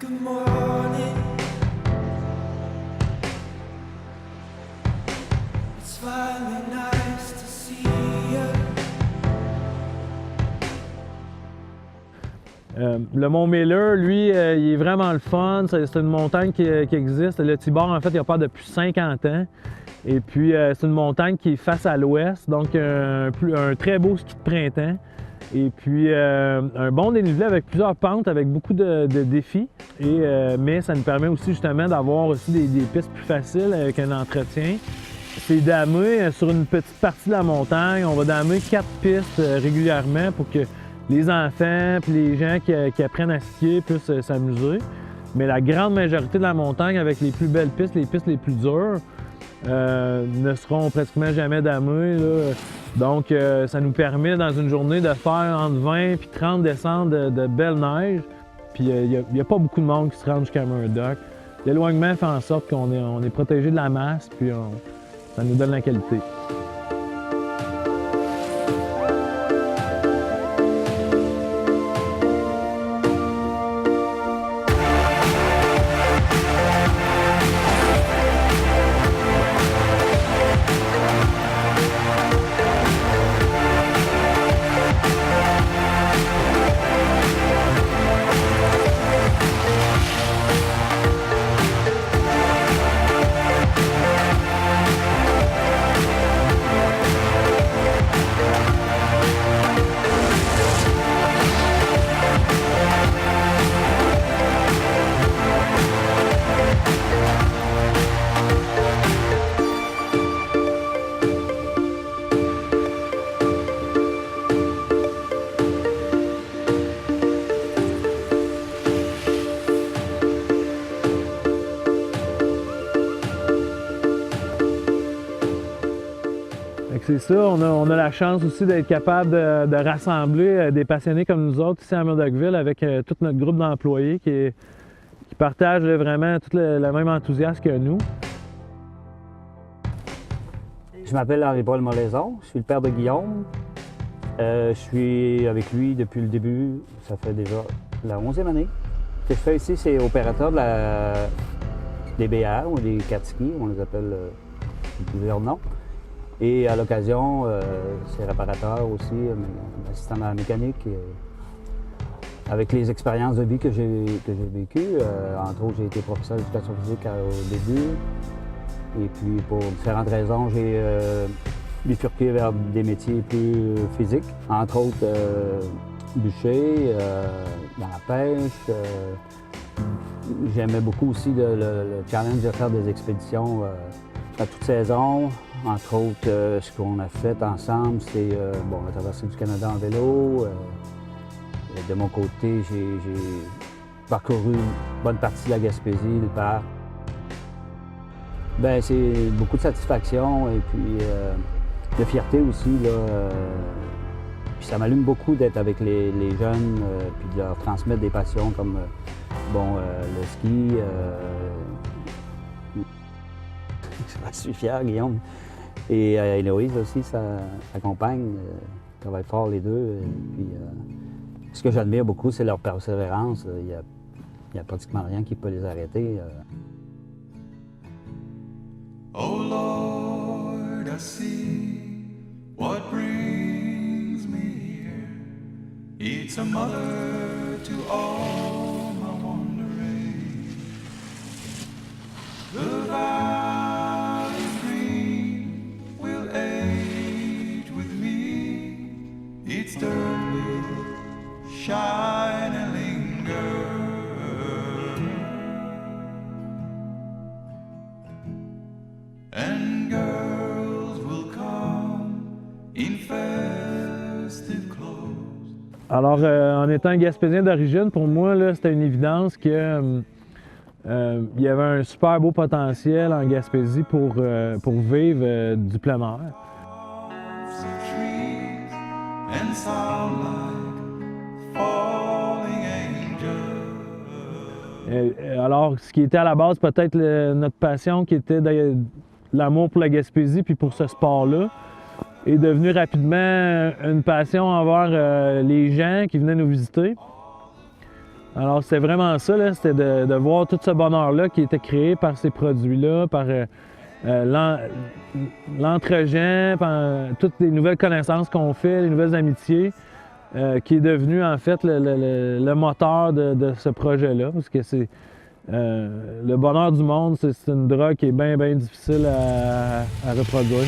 Good morning. It's finally nice to see you. Le Mont Miller, lui, il est vraiment le fun. C'est une montagne qui existe. Le Tibor, en fait, il a pas depuis 50 ans. Et puis, c'est une montagne qui est face à l'ouest, donc un très beau ski de printemps. Et puis, un bon dénivelé avec plusieurs pentes, avec beaucoup de défis. Mais ça nous permet aussi justement d'avoir aussi des pistes plus faciles avec un entretien. C'est damé sur une petite partie de la montagne. On va damer 4 pistes régulièrement pour que les enfants et les gens qui apprennent à skier puissent s'amuser. Mais la grande majorité de la montagne, avec les plus belles pistes, les pistes les plus dures, ne seront pratiquement jamais damées, là. Donc, ça nous permet dans une journée de faire entre 20 et 30 descentes de belle neige. Puis, il n'y a pas beaucoup de monde qui se rend jusqu'à Murdoch. L'éloignement fait en sorte qu'on est protégé de la masse, puis ça nous donne la qualité. C'est ça, on a la chance aussi d'être capable de rassembler des passionnés comme nous autres ici à Murdochville avec tout notre groupe d'employés qui partagent vraiment tout le même enthousiasme que nous. Je m'appelle Henri-Paul Molaison, je suis le père de Guillaume. Je suis avec lui depuis le début, ça fait déjà la 11e année. Ce que je fais ici, c'est opérateur des BR ou des Katsuki, on les appelle plusieurs noms. Et à l'occasion, c'est réparateur aussi, assistant à la mécanique. Avec les expériences de vie que j'ai vécues, entre autres, j'ai été professeur d'éducation physique au début. Et puis, pour différentes raisons, j'ai bifurqué vers des métiers plus physiques, entre autres bûcher, dans la pêche. J'aimais beaucoup aussi le challenge de faire des expéditions à toute saison. Entre autres, ce qu'on a fait ensemble, c'est la traversée du Canada en vélo. De mon côté, j'ai parcouru une bonne partie de la Gaspésie, le parc. Bien, c'est beaucoup de satisfaction et puis de fierté aussi, là. Puis ça m'allume beaucoup d'être avec les jeunes puis de leur transmettre des passions comme le ski. Je suis fier, Guillaume. Et Héloïse aussi, sa compagne, travaillent fort les deux. Puis, ce que j'admire beaucoup, c'est leur persévérance. Il n'y a pratiquement rien qui peut les arrêter. Oh Lord, I see what brings me here. It's a mother to all my wandering. The valley's green will age with me. Its dirt will shine and linger. And girls will come in festive clothes. Alors, en étant Gaspésien d'origine, pour moi, c'était une évidence que il y avait un super beau potentiel en Gaspésie pour vivre du plein air. Leaves of trees and sound like falling angels. Alors, ce qui était à la base peut-être notre passion, qui était l'amour pour la Gaspésie puis pour ce sport-là, est devenu rapidement une passion envers les gens qui venaient nous visiter. Alors, c'est vraiment ça, là, c'était de voir tout ce bonheur-là qui était créé par ces produits-là, par l'entre-gens, par toutes les nouvelles connaissances qu'on fait, les nouvelles amitiés, qui est devenu en fait le moteur de ce projet-là, parce que c'est le bonheur du monde, c'est une drogue qui est bien difficile à reproduire.